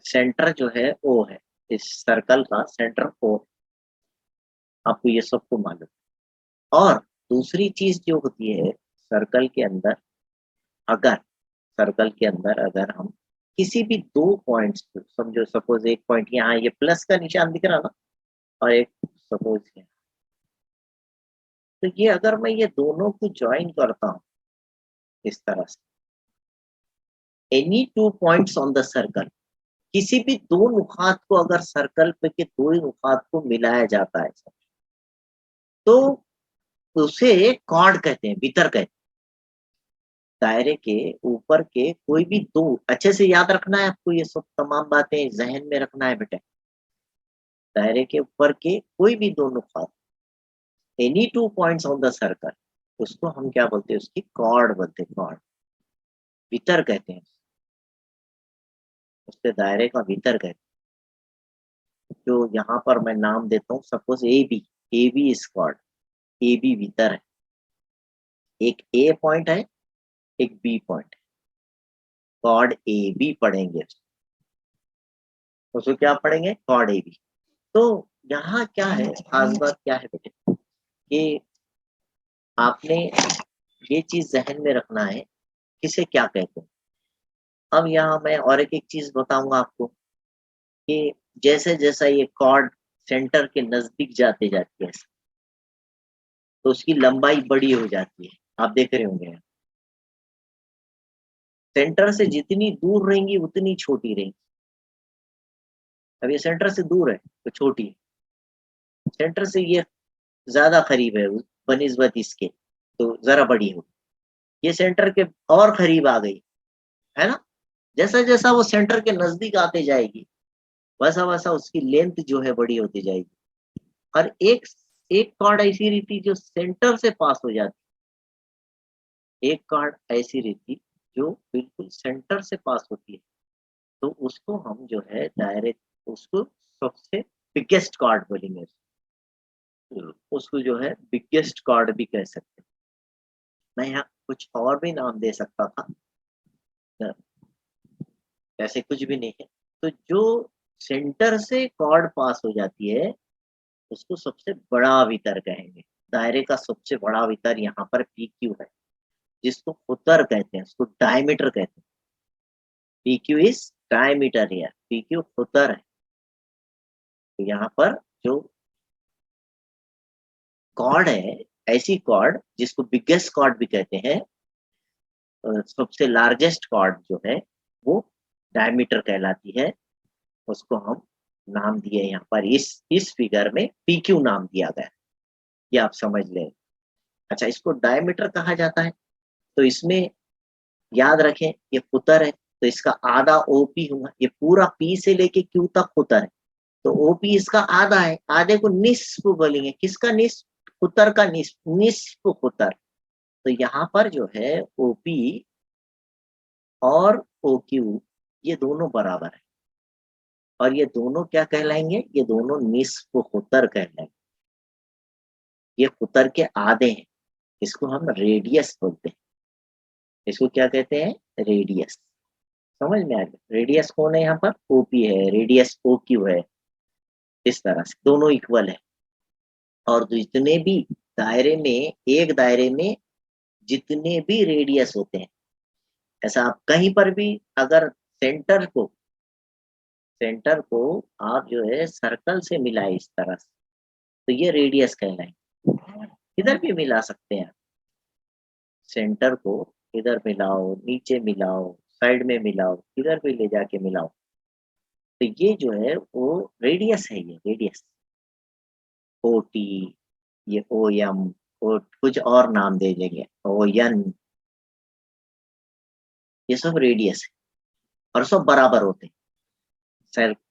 Centre जो है ओ है, इस सर्कल का सेंटर ओ, आपको ये सबको मालूम। और दूसरी चीज जो होती है सर्कल के अंदर, अगर सर्कल के अंदर अगर हम किसी भी दो पॉइंट्स को समझो, सपोज एक पॉइंट यहाँ ये प्लस का निशान दिख रहा ना, और एक सपोज यहाँ, तो ये अगर मैं ये दोनों को ज्वाइन करता हूँ इस तरह से, any two points on the circle, किसी भी दो नुकात को अगर सर्कल पे के दो ही नुकात को मिलाया जाता है तो उसे कॉर्ड कहते हैं, वितर कहते हैं। दायरे के ऊपर के कोई भी दो, अच्छे से याद रखना है आपको, ये सब तमाम बातें जहन में रखना है बेटा। दायरे के ऊपर के कोई भी दो नुकात, any two points on the circle, उसको हम क्या बोलते हैं, उसकी कॉर्ड बोलते हैं, कॉर्ड, वितर कहते हैं, उसके दायरे का वितर कहते हैं। जो यहाँ पर मैं नाम देता हूँ, suppose A B is chord, A B वितर है, एक ए पॉइंट है एक बी पॉइंट है, कॉर्ड ए बी पढ़ेंगे, उसको क्या पढ़ेंगे, कॉर्ड ए बी। तो यहाँ क्या है, खास बात क्या है बेटे, कि आपने ये चीज जहन में रखना है किसे क्या कहते हैं। अब यहाँ मैं और एक चीज बताऊंगा आपको कि जैसे जैसा ये कॉर्ड सेंटर के नजदीक जाते जाती है तो उसकी लंबाई बड़ी हो जाती है, आप देख रहे होंगे। सेंटर से जितनी दूर रहेंगी उतनी छोटी रहेंगी। अब ये सेंटर से दूर है तो छोटी है, सेंटर से ये ज्यादा करीब है बनिस्बत इसके, तो जरा बड़ी होगी। ये सेंटर के और करीब आ गई, है ना। जैसा जैसा वो सेंटर के नजदीक आते जाएगी वैसा वैसा उसकी लेंथ जो है बड़ी होती जाएगी। और एक एक कॉर्ड ऐसी रहती जो सेंटर से पास हो जाती, एक कॉर्ड ऐसी रहती जो बिल्कुल सेंटर से पास होती है, तो उसको हम जो है डायरेक्ट उसको सबसे बिगेस्ट कॉर्ड बोलेंगे, उसको जो है बिगेस्ट कॉर्ड भी कह सकते हैं। मैं यहाँ कुछ और भी नाम दे सकता था, ऐसे कुछ भी नहीं है। तो जो सेंटर से कॉर्ड पास हो जाती है उसको सबसे बड़ा वितर कहेंगे। दायरे का सबसे बड़ा वितर यहाँ पर पी क्यू है, जिसको फुतर कहते हैं, उसको डायमीटर कहते हैं। पी क्यू इज डायमीटर, या पी क्यू फुतर है। तो यहाँ पर जो कॉर्ड है, ऐसी कॉर्ड जिसको बिगेस्ट कॉर्ड भी कहते हैं, सबसे लार्जेस्ट कॉर्ड जो है वो डायमीटर कहलाती है। उसको हम नाम दिए यहाँ पर इस फिगर में पी क्यू नाम दिया गया, ये आप समझ लें। अच्छा, इसको डायमीटर कहा जाता है, तो इसमें याद रखें ये फुतर है तो इसका आधा ओपी होगा, ये पूरा पी से लेके क्यू तक फुतर है, तो ओपी इसका आधा है, आधे को निस्फ बोलेंगे। किसका निस्फ, फुतर का निस्फ, निस्फ फुतर। तो यहाँ पर जो है ओपी और ओ क्यू ये दोनों बराबर है, और ये दोनों क्या कहलाएंगे, ये दोनों निस्फ फुतर कहलाएंगे। ये फुतर के आधे हैं, इसको हम रेडियस बोलते हैं। इसको क्या कहते हैं, रेडियस। समझ में आ गया, रेडियस कौन है यहाँ पर, ओपी है, रेडियस ओ क्यू है। इस तरह से दोनों इक्वल है। और जितने भी दायरे में, एक दायरे में जितने भी रेडियस होते हैं, ऐसा आप कहीं पर भी अगर सेंटर को आप जो है सर्कल से मिलाए इस तरह से, तो ये रेडियस कहलाएंगे। इधर भी मिला सकते हैं, सेंटर को इधर मिलाओ, नीचे मिलाओ, साइड में मिलाओ, इधर भी ले जाके मिलाओ, तो ये जो है वो रेडियस है, ये रेडियस। ओ टी, ये ओ एम, और कुछ और नाम दे देंगे, ओ एन, ये सब रेडियस है और सब बराबर होते हैं।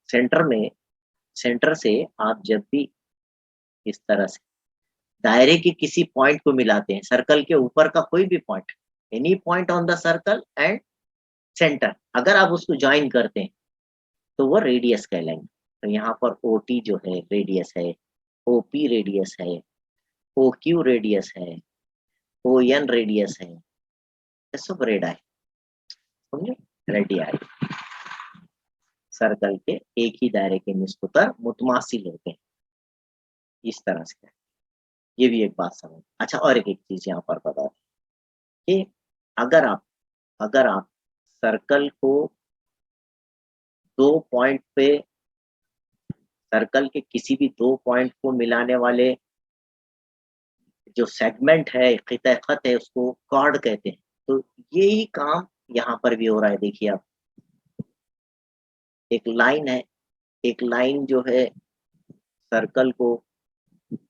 सेंटर में, सेंटर से आप जब भी इस तरह से दायरे के किसी पॉइंट को मिलाते हैं, सर्कल के ऊपर का कोई भी point, any point on the circle and centre, अगर आप उसको ज्वाइन करते हैं तो वो रेडियस कहलाएंगे। तो यहाँ पर ओ टी जो है रेडियस है, ओ पी रेडियस है, ओ क्यू रेडियस है, ओ एन रेडियस है, ये सब रेड है। समझे, रेडी आई। सर्कल के एक ही दायरे के निस्बतन मुतमासिल होते हैं। इस तरह से ये भी एक बात समझ। अच्छा, और एक चीज यहाँ पर बता दें कि अगर आप सर्कल को दो पॉइंट पे, सर्कल के किसी भी दो पॉइंट को मिलाने वाले जो सेगमेंट है, खिता खत है, उसको कॉर्ड कहते हैं। तो यही काम यहाँ पर भी हो रहा है। देखिए आप, एक लाइन है, एक लाइन जो है सर्कल को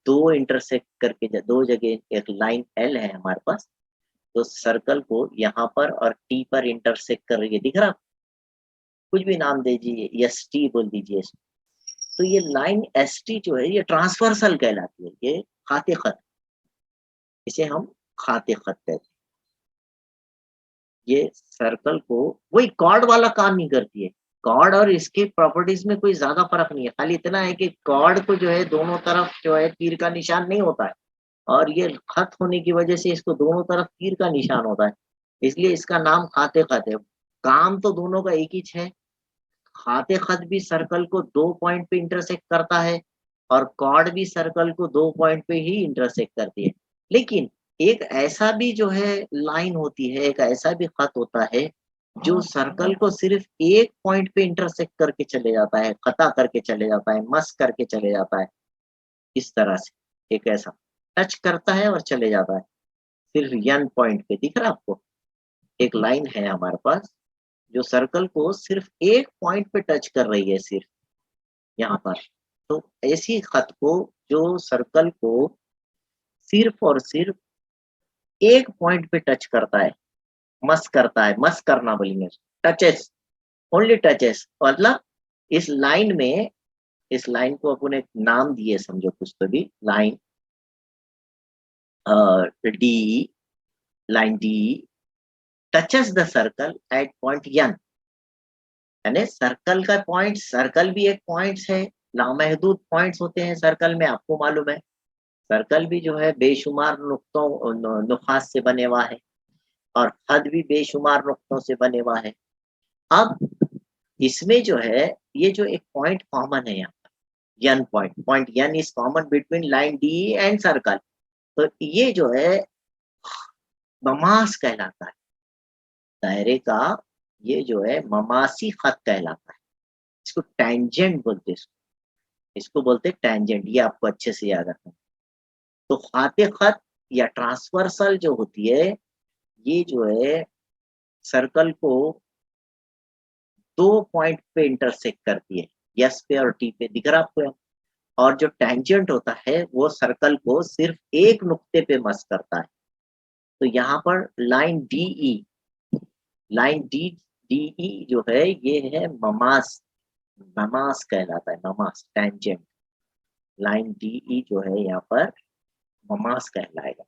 दो इंटरसेक्ट करके, दो जगह एक लाइन एल है हमारे पास, तो सर्कल को यहाँ पर और टी पर इंटरसेक्ट कर रही है। दिख रहा, कुछ भी नाम दीजिए, एस टी बोल दीजिए। तो ये लाइन एस टी जो है ये ट्रांसवर्सल कहलाती है, ये खाते खत, इसे हम खाते खत कहते हैं। ये सर्कल को वही कॉर्ड वाला काम नहीं करती है। कॉर्ड और इसके प्रॉपर्टीज में कोई ज्यादा फर्क नहीं है, खाली इतना है कि कॉर्ड को जो है दोनों तरफ जो है तीर का निशान नहीं होता है, और ये खत होने की वजह से इसको दोनों तरफ तीर का निशान होता है, इसलिए इसका नाम खाते खत है। काम तो दोनों का एक ही है। खाते खत भी सर्कल को दो पॉइंट पे इंटरसेक्ट करता है, और कॉर्ड भी सर्कल को दो पॉइंट पे ही इंटरसेक्ट करती है। लेकिन एक ऐसा भी जो है लाइन होती है, एक ऐसा भी खत होता है जो सर्कल को सिर्फ एक पॉइंट पे इंटरसेक्ट करके चले जाता है, खता करके चले जाता है, मस करके चले जाता है। इस तरह से एक ऐसा टच करता है और चले जाता है सिर्फ यन पॉइंट पे। दिख रहा है आपको, एक लाइन है हमारे पास जो सर्कल को सिर्फ एक पॉइंट पे टच कर रही है, सिर्फ यहाँ पर। तो ऐसी खत को जो सर्कल को सिर्फ और सिर्फ एक पॉइंट पे टच करता है, मस करता है, मस करना बोलेंगे, टचेस, ओनली टचेस, मतलब इस लाइन में, इस लाइन को अपन एक नाम दिए समझो कुछ तो भी, line D, line D touches the circle at point N. यानी सर्कल का पॉइंट, सर्कल भी एक पॉइंट्स है, लामहदूद पॉइंट्स होते हैं सर्कल में, आपको मालूम है। सर्कल भी जो है बेशुमार नुक्तों नुकात से बने हुआ है, और खत भी बेशुमार नुक्तों से बने हुआ है। अब इसमें जो है ये जो एक पॉइंट कॉमन है यहाँ पर, N point, point N is common between line D and circle. तो ये जो है ममास कहलाता है दायरे का, ये जो है ममासी खत कहलाता है। इसको टेंजेंट बोलते हैं, इसको बोलते हैं टेंजेंट, ये आपको अच्छे से याद रखना। तो खाते खत या ट्रांसवर्सल जो होती है, ये जो है सर्कल को दो पॉइंट पे इंटरसेक्ट करती है, यस पे और टी पे। दिख रहा आपको? और जो टेंजेंट होता है वो सर्कल को सिर्फ एक नुक्ते पे मस करता है। तो यहाँ पर लाइन डीई, लाइन डीई जो है ये है ममास, ममास कहलाता है, ममास टेंजेंट। लाइन डीई जो है यहाँ पर ममास कहलाएगा,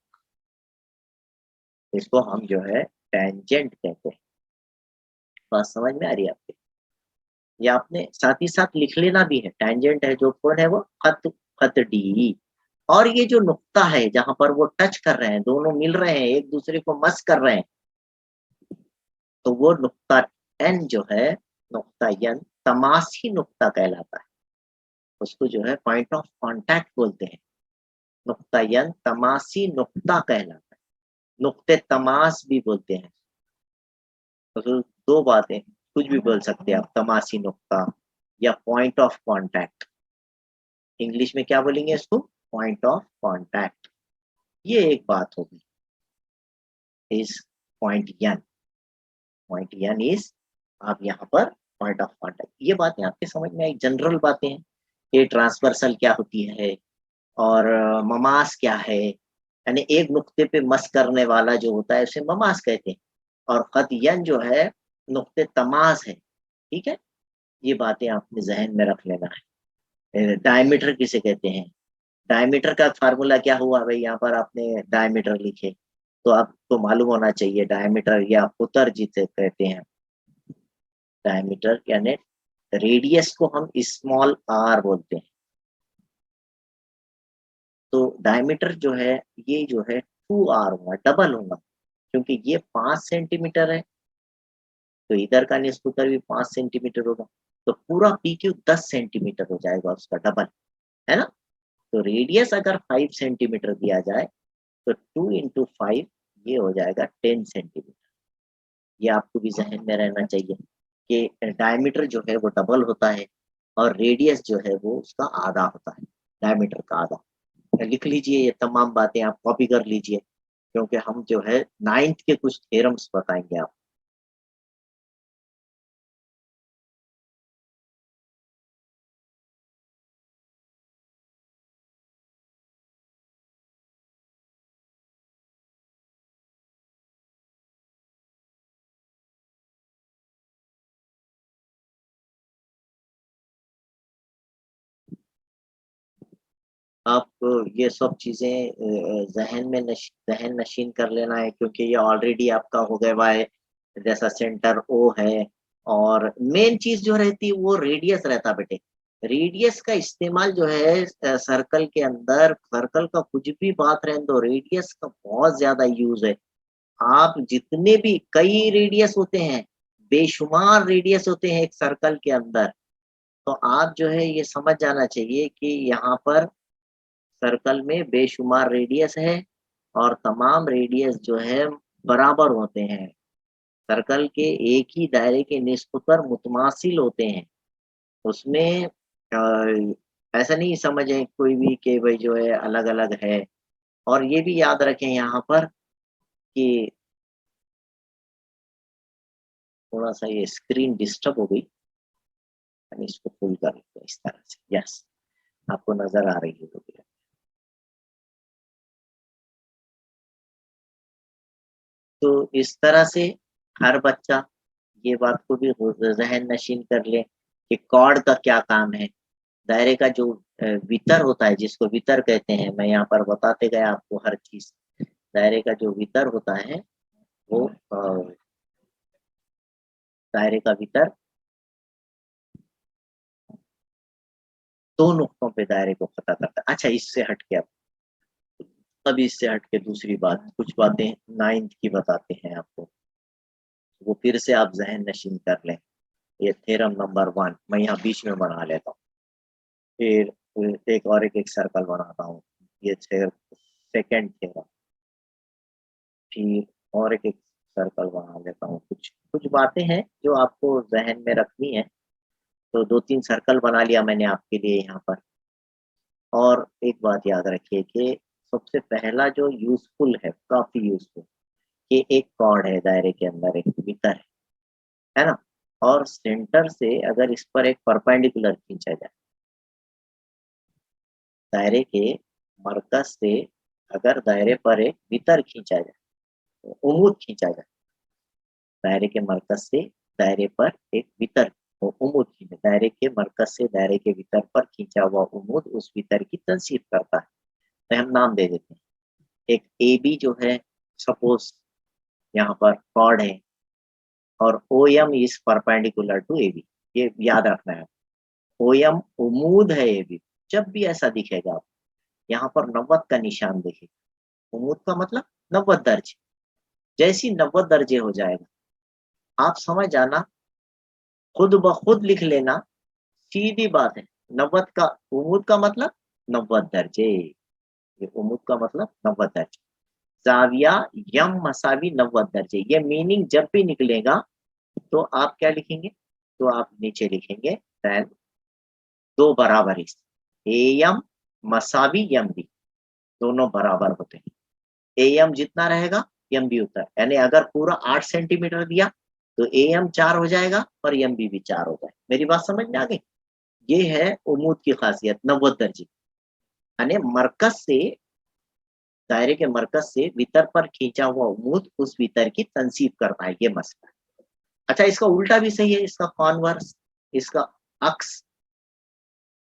इसको हम जो है टेंजेंट कहते हैं। बात समझ में आ रही है आपके? या आपने साथ ही साथ लिख लेना भी है, टेंजेंट है जो कौन है वो खत, खत डी। और ये जो नुक्ता है जहां पर वो टच कर रहे हैं, दोनों मिल रहे हैं, एक दूसरे को मस कर रहे हैं, तो वो नुक्ता एन जो है, नुक्ता एन तमासी नुक्ता कहलाता है। उसको जो है पॉइंट ऑफ कांटेक्ट बोलते हैं। नुक्ता एन तमासी नुक्ता कहलाता है, नुक्ते तमास भी बोलते हैं। तो दो बातें, कुछ भी बोल सकते हैं आप, तमासी नुक्ता या पॉइंट ऑफ कांटेक्ट। इंग्लिश में क्या बोलेंगे इसको? Point of contact. ये एक बात होगी, इस point N, point N is, आप यहाँ पर पॉइंट ऑफ कांटेक्ट। ये बातें आपके समझ में आई, जनरल बातें हैं। ये ट्रांसवर्सल क्या होती है और ममास क्या है, यानी एक नुक्ते पे मस करने वाला जो होता है उसे ममास कहते हैं, और खत यन जो है नुक्ते तमास है। ठीक है, ये बातें आपने जहन में रख लेना है। डायमीटर किसे कहते हैं? डायमीटर का फार्मूला क्या हुआ भाई? यहाँ पर आपने डायमीटर लिखे तो आपको मालूम होना चाहिए, डायमीटर या कुतर जिसे कहते हैं। डायमीटर यानी रेडियस को हम स्मॉल आर बोलते हैं। तो डायमीटर जो है ये जो है 2r होगा, डबल होगा, क्योंकि ये 5 सेंटीमीटर है तो इधर का निस्बत भी 5 सेंटीमीटर होगा। तो पूरा पी क्यू 10 सेंटीमीटर हो जाएगा, उसका डबल, है ना। तो रेडियस अगर 5 सेंटीमीटर दिया जाए तो 2 इंटू 5 ये हो जाएगा 10 सेंटीमीटर। ये आपको भी जहन में रहना चाहिए कि डायमीटर जो है वो डबल होता है और रेडियस जो है वो उसका आधा होता है, डायमीटर का आधा। लिख लीजिए, ये तमाम बातें आप कॉपी कर लीजिए, क्योंकि हम जो है 9th के कुछ थ्योरम्स बताएंगे आप। आप ये सब चीजें जहन नशीन कर लेना है, क्योंकि ये ऑलरेडी आपका हो गया हुआ है। जैसा सेंटर ओ है, और मेन चीज जो रहती है वो रेडियस रहता बेटे। रेडियस का इस्तेमाल जो है सर्कल के अंदर, सर्कल का कुछ भी बात रहने दो, रेडियस का बहुत ज्यादा यूज है। आप जितने भी कई रेडियस होते हैं, बेशुमार रेडियस होते हैं एक सर्कल के अंदर, तो आप जो है ये समझ जाना चाहिए कि यहाँ पर सर्कल में बेशुमार रेडियस है और तमाम रेडियस जो है बराबर होते हैं। सर्कल के एक ही दायरे के निस्बतर मुतमासिल होते हैं। उसमें ऐसा नहीं समझें कोई भी कि भाई जो है अलग अलग है। और ये भी याद रखें यहाँ पर कि थोड़ा सा ये स्क्रीन डिस्टर्ब हो गई, हम इसको फुल कर लेते हैं इस तरह से। यस, आपको नजर आ रही है तो इस तरह से हर बच्चा ये बात को भी जहन नशीन कर ले कि कॉर्ड का क्या काम है। दायरे का जो वितर होता है, जिसको वितर कहते हैं, मैं यहाँ पर बताते गया आपको हर चीज। दायरे का जो वितर होता है वो दायरे का वितर दो नुक्तों पे दायरे को पता करता है। अच्छा, इससे हट के अब इससे हट के दूसरी बात, कुछ बातें 9th की बताते हैं आपको, वो फिर से आप जहन नशीन कर लें। ये थ्योरम नंबर 1 मैं यहाँ बीच में बना लेता हूँ, फिर एक सर्कल बनाता हूँ। ये सेकेंड थ्योरम, फिर एक सर्कल बना लेता हूँ। कुछ कुछ बातें हैं जो आपको जहन में रखनी है। तो 2-3 सर्कल बना लिया मैंने आपके लिए यहाँ पर। और एक बात याद रखिए कि सबसे पहला जो यूजफुल है, काफी यूजफुल, कि एक कॉर्ड है दायरे के अंदर, एक मीटर है ना। और सेंटर से अगर इस पर एक परपेंडिकुलर खींचा जाए, दायरे के मरकज से अगर दायरे पर एक मीटर खींचा जाए, तो उमूद खींचा जाए, दायरे के मरकज से दायरे पर एक वितर, वो उमूद खींचे, दायरे के मरकज से दायरे के वितर पर खींचा हुआ उमूद उस वितर की तनसीब करता है। तो हम नाम दे देते हैं। एक ए बी जो है, सपोज यहाँ पर कॉर्ड है, और O M is perpendicular to A B. ये याद रखना है। ओ एम उमूद है ए बी। जब भी ऐसा दिखेगा आप यहाँ पर 90 का निशान देखिए, उमूद का मतलब 90 दर्जे। जैसी 90 दर्जे हो जाएगा, आप समझ जाना, खुद ब खुद लिख लेना, सीधी बात है। 90 का उमूद का मतलब 90 दर्जे। ये उमूद का मतलब 90 दर्जे। जाविया यम मसावी 90 दर्जे, ये मीनिंग जब भी निकलेगा तो आप क्या लिखेंगे, तो आप नीचे लिखेंगे tan दो बराबर हिस्से, ए एम मसावी यम बी, दोनों बराबर होते हैं। ए एम जितना रहेगा एम बी उतना, यानी अगर पूरा 8 सेंटीमीटर दिया तो ए एम 4 हो जाएगा और एम बी भी 4 हो जाएगा। मेरी बात समझ में आ गई। ये है उमूद की खासियत, 90 दर्जे, यानी मरकज से, दायरे के मरकज से वितर पर खींचा हुआ उमूद उस वितर की तनसीब करता है, ये मसला। अच्छा, इसका उल्टा भी सही है, इसका कॉन्वर्स, इसका अक्स,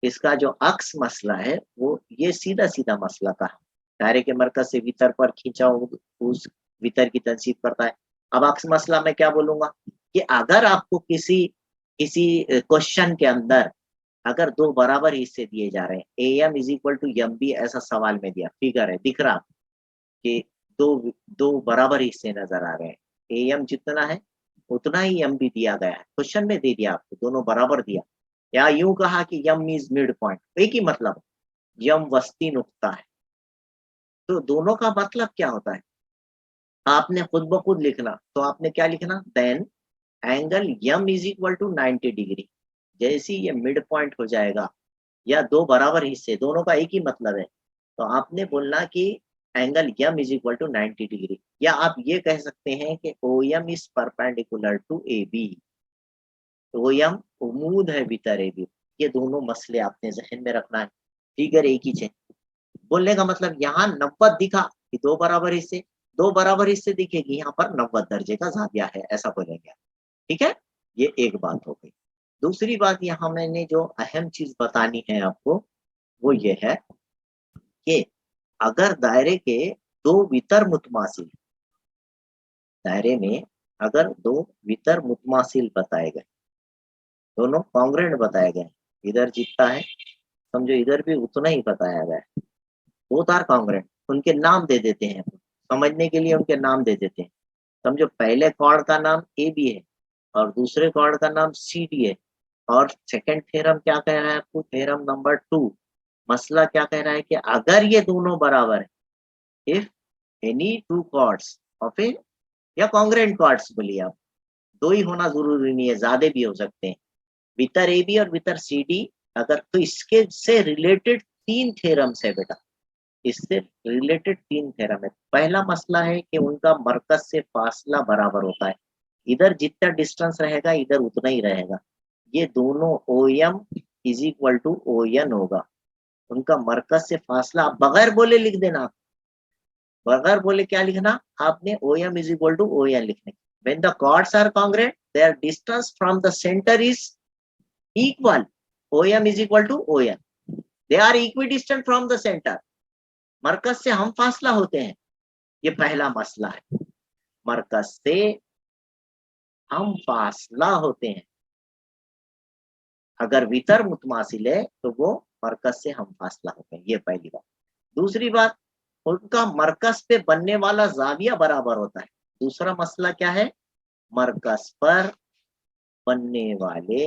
इसका जो अक्स मसला है वो ये सीधा सीधा मसला का है। दायरे के मरकज से वितर पर खींचा हुआ उस वितर की तनसीब करता है। अब अक्स मसला मैं क्या बोलूंगा कि अगर आपको किसी किसी क्वेश्चन के अंदर अगर दो बराबर हिस्से दिए जा रहे हैं, A M is equal to M B, ऐसा सवाल में दिया, फिगर है, दिख रहा कि दो दो बराबर हिस्से नजर आ रहे हैं, ए एम जितना है उतना ही यम भी दिया गया है, क्वेश्चन में दे दिया आपको, दोनों बराबर दिया, या यूं कहा कि यम इज मिड पॉइंट, एक ही मतलब, यम वस्ती नुक्ता है। तो दोनों का मतलब क्या होता है, आपने खुद ब खुद लिखना, तो आपने क्या लिखना, then angle M is equal to 90 degree. जैसे ये मिड पॉइंट हो जाएगा, या दो बराबर हिस्से, दोनों का एक ही मतलब है, तो आपने बोलना कि angle M is equal to 90 degree, या आप ये कह सकते हैं कि O M is perpendicular to A B, O M उमूद है भीतर ए बी। ये दोनों मसले आपने जहन में रखना है, फिगर एक ही है। बोलने का मतलब यहाँ 90 दिखा कि दो बराबर हिस्से, दो बराबर हिस्से दिखेगी, यहाँ पर 90 दर्जे का जाविया है, ऐसा बोलेंगे। ठीक है, ये एक बात हो गई। दूसरी बात यहाँ मैंने जो अहम चीज बतानी है आपको, वो ये है कि अगर दायरे के दो वितर मुतमासिल, दायरे में अगर दो वितर मुतमासिल बताए गए, दोनों कॉन्ग्रेंट बताए गए, इधर जितना है समझो इधर भी उतना ही बताया गया है, बोथ आर कॉन्ग्रेंट, उनके नाम दे देते हैं, समझने के लिए उनके नाम दे देते हैं। समझो पहले कॉर्ड का नाम ए बी है और दूसरे कॉर्ड का नाम सी डी है, और सेकंड थ्योरम क्या कह रहा है आपको, थ्योरम नंबर 2, मसला क्या कह रहा है कि अगर ये दोनों बराबर है, if any two chords of A, या कॉन्ग्रेंट कॉर्ड्स बोलिए आप, दो ही होना जरूरी नहीं है, ज्यादा भी हो सकते हैं, वितर ए बी और वितर सी डी, अगर तो इसके से रिलेटेड तीन थ्योरम्स है बेटा, इससे रिलेटेड तीन थ्योरम है। पहला मसला है कि उनका मरकज से फासला बराबर होता है, इधर जितना डिस्टेंस रहेगा इधर उतना ही रहेगा, ये दोनों O M is equal to O N होगा, उनका मरकज से फासला, आप बगैर बोले लिख देना, बगैर बोले क्या लिखना आपने, O M is equal to O N लिखने। when the chords are congruent their distance from the center is equal, OM is equal to ON, they are equidistant from the center, मरकज से हम फासला होते हैं, ये पहला मसला है, मरकज से हम फासला होते हैं, अगर वितर मुतमासिल है तो वो मरकज से हम फासला होते हैं, ये पहली बात। दूसरी बात, उनका मरकज पे बनने वाला जाविया बराबर होता है। दूसरा मसला क्या है, मरकज पर बनने वाले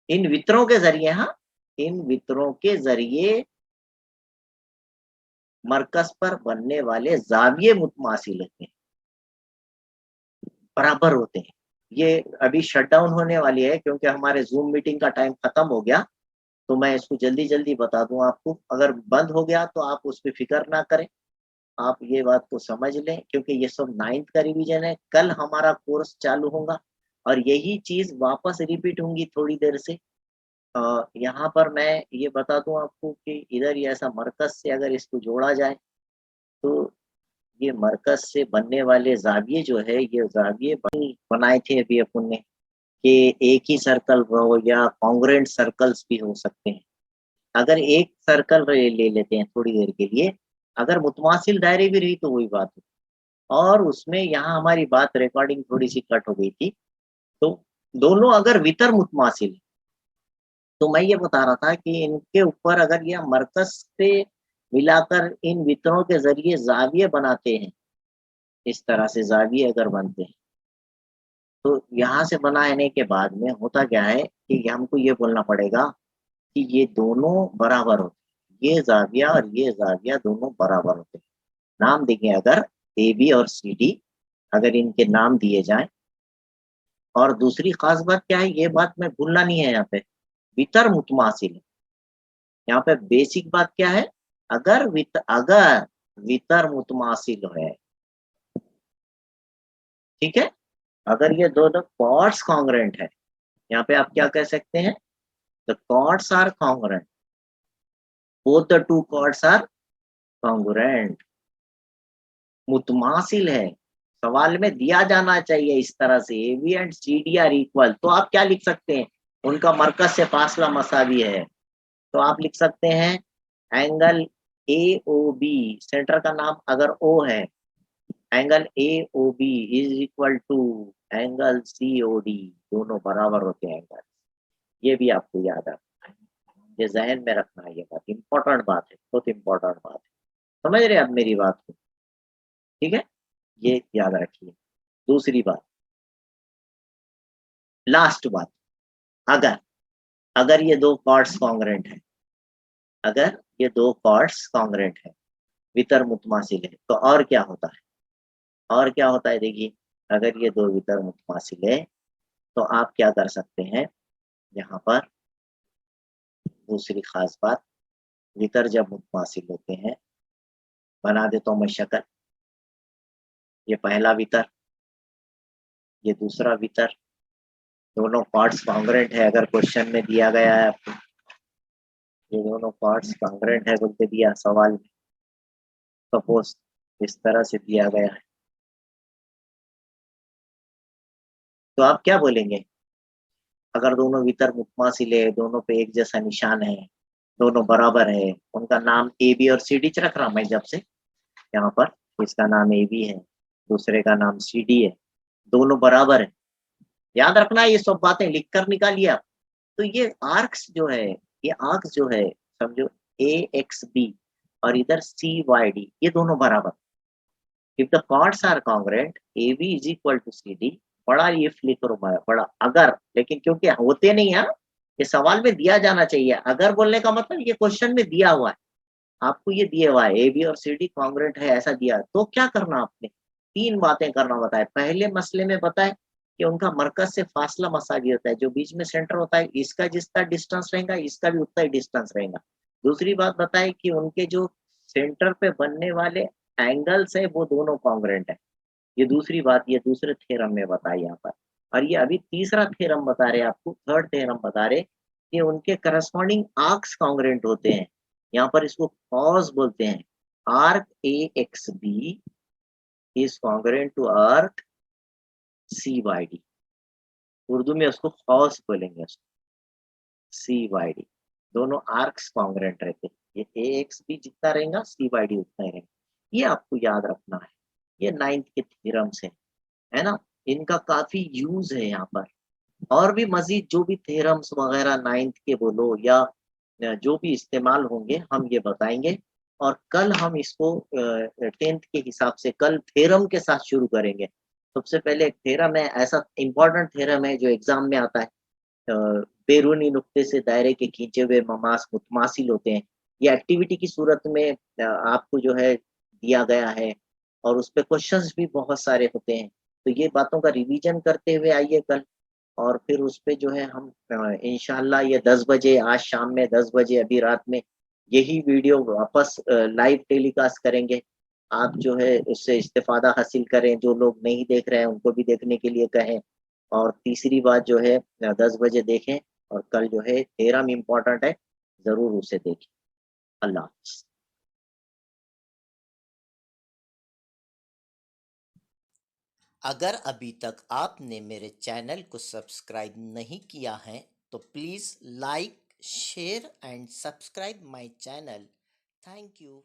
इन वितरों के जरिए, हाँ इन वितरों के जरिए मरकज पर बनने वाले जाविये मुतमासिल होते हैं, बराबर होते हैं। ये अभी शट डाउन होने वाली है क्योंकि हमारे जूम मीटिंग का टाइम खत्म हो गया, तो मैं इसको जल्दी जल्दी बता दूं आपको, अगर बंद हो गया तो आप उस पर फिक्र ना करें, आप ये बात को समझ लें, क्योंकि ये सब 9th का रिवीजन है, कल हमारा कोर्स चालू होगा और यही चीज वापस रिपीट होंगी थोड़ी देर से। यहाँ पर मैं ये बता दूं आपको कि इधर ये ऐसा मरकज से अगर इसको जोड़ा जाए, तो ये मरकज से बनने वाले जाविये जो है, ये जाविये बनाए थे अभी अपन ने, कि एक ही सर्कल हो या कॉन्ग्रेंट सर्कल्स भी हो सकते हैं। अगर एक सर्कल ले लेते हैं थोड़ी देर के लिए, अगर मुतमासिल दायरे भी रही तो वही बात है, और उसमें यहाँ हमारी बात रिकॉर्डिंग थोड़ी सी कट हो गई थी, तो दोनों अगर वितर मुतमासिल, तो मैं ये बता रहा था कि इनके ऊपर अगर यह मरकज से मिलाकर इन वितरों के जरिए जाविये बनाते हैं, इस तरह से जाविये अगर बनते हैं, तो यहाँ से बनाने के बाद में होता क्या है कि हमको ये बोलना पड़ेगा कि ये दोनों बराबर होते हैं, ये जाविया और ये जाविया दोनों बराबर होते हैं। नाम देंगे अगर ए बी और सी डी, अगर इनके नाम दिए जाएं, और दूसरी खास बात क्या है, ये बात मैं भूलना नहीं है, यहाँ पे वितर मुतमासिल है, यहाँ पे बेसिक बात क्या है, अगर वितर मुतमासिल है, ठीक है, अगर ये दोनों कॉर्ड्स कॉन्ग्रेंट है, यहाँ पे आप क्या कह सकते हैं, the chords are congruent, both the two chords are congruent, मुतमासिल है, सवाल में दिया जाना चाहिए इस तरह से, A B and C D are equal, तो आप क्या लिख सकते हैं, उनका मरकज से फासला मसावी है, तो आप लिख सकते हैं angle A O B, center का नाम अगर ओ है, angle A O B is equal to angle C O D, दोनों बराबर होते हैं एंगल, ये भी आपको याद रखना है, ये जहन में रखना है, ये बात इंपॉर्टेंट बात है, बहुत इंपॉर्टेंट बात है, समझ रहे हैं आप मेरी बात को, ठीक है, ये याद रखिए। दूसरी बात, लास्ट बात, अगर अगर ये दो कॉर्ड्स कॉन्ग्रेंट है, अगर ये दो कॉर्ड्स कॉन्ग्रेंट है, वितर मुतमासिल है, तो और क्या होता है? और क्या होता है देखिए, अगर ये दो वितर मुतमासिल है तो आप क्या कर सकते हैं, यहाँ पर दूसरी खास बात, वितर जब मुतमासिल होते हैं, बना देता हूँ मैं शक्ल, ये पहला वितर, ये दूसरा वितर, दोनों कॉर्ड्स कॉन्ग्रेंट है, अगर क्वेश्चन में दिया गया है आपको, ये दोनों कॉर्ड्स कॉन्ग्रेंट है बोल के दिया सवाल में, सपोज इस तरह से दिया गया है, तो आप क्या बोलेंगे? अगर दोनों वितर मुतमासिल है, दोनों पे एक जैसा निशान है, दोनों बराबर है, उनका नाम ए बी और सी डी रख रहा मैं जब से यहाँ पर, इसका नाम ए बी है, दूसरे का नाम सी डी है, दोनों बराबर है, याद रखना ये सब बातें लिख कर निकालिए आप। तो ये आर्क्स जो है, ये आर्क्स जो है, समझो ए एक्स बी और इधर सी वाई डी, ये दोनों बराबर। If the chords are congruent A B is equal to C D, बड़ा ये लिख करो बड़ा अगर, लेकिन क्योंकि होते नहीं है, ये सवाल में दिया जाना चाहिए, अगर बोलने का मतलब ये क्वेश्चन में दिया हुआ है, आपको ये दिया हुआ है ए बी और सी डी कॉन्ग्रेंट है ऐसा दिया, तो क्या करना आपने? तीन बातें करना बताए। पहले मसले में बताए कि उनका मरकज से फासला मसावी होता है, जो बीच में सेंटर होता है, इसका जितना डिस्टेंस रहेगा इसका भी उतना ही डिस्टेंस रहेगा। दूसरी बात बताए कि उनके जो सेंटर पे बनने वाले एंगल्स है वो दोनों कॉन्ग्रेंट है। ये दूसरी बात, ये दूसरे थ्योरम में बताई यहाँ पर। और ये अभी तीसरा थ्योरम बता रहे आपको, थर्ड थ्योरम बता रहे कि उनके करस्पॉन्डिंग आर्क्स कॉन्ग्रेंट होते हैं। यहाँ पर इसको कॉस बोलते हैं। Arc A X B is congruent to arc C Y D, Urdu में उसको कॉस बोलेंगे, उसको सी वाई डी, दोनों आर्क्स कॉन्ग्रेंट रहते हैं। ये ए एक्स बी जितना रहेगा सी वाई डी उतना ही रहेगा, ये आपको याद रखना है। ये नाइन्थ के थ्योरम्स है ना, इनका काफी यूज है यहाँ पर। और भी मजीद जो भी थ्योरम्स वगैरह नाइन्थ के बोलो या जो भी इस्तेमाल होंगे हम ये बताएंगे। और कल हम इसको टेंथ के हिसाब से कल थ्योरम के साथ शुरू करेंगे। सबसे पहले एक थ्योरम है, ऐसा इंपॉर्टेंट थ्योरम है जो एग्जाम में आता है, बैरूनी नुक्ते से दायरे के खींचे हुए ममास मुतमासिल होते हैं। ये एक्टिविटी की सूरत में आपको जो है दिया गया है, और उस पे क्वेश्चंस भी बहुत सारे होते हैं। तो ये बातों का रिवीजन करते हुए आइए कल, और फिर उस पे जो है हम इंशाल्लाह ये 10 बजे, आज शाम में 10 बजे, अभी रात में यही वीडियो वापस लाइव टेलीकास्ट करेंगे। आप जो है उससे इस्तेफादा हासिल करें, जो लोग नहीं देख रहे हैं उनको भी देखने के लिए कहें। और तीसरी बात जो है 10 बजे देखें, और कल जो है 13 इम्पोर्टेंट है, ज़रूर उसे देखें। अल्लाह हाफ़िज़। अगर अभी तक आपने मेरे चैनल को सब्सक्राइब नहीं किया है तो please like, share and subscribe my channel. Thank you.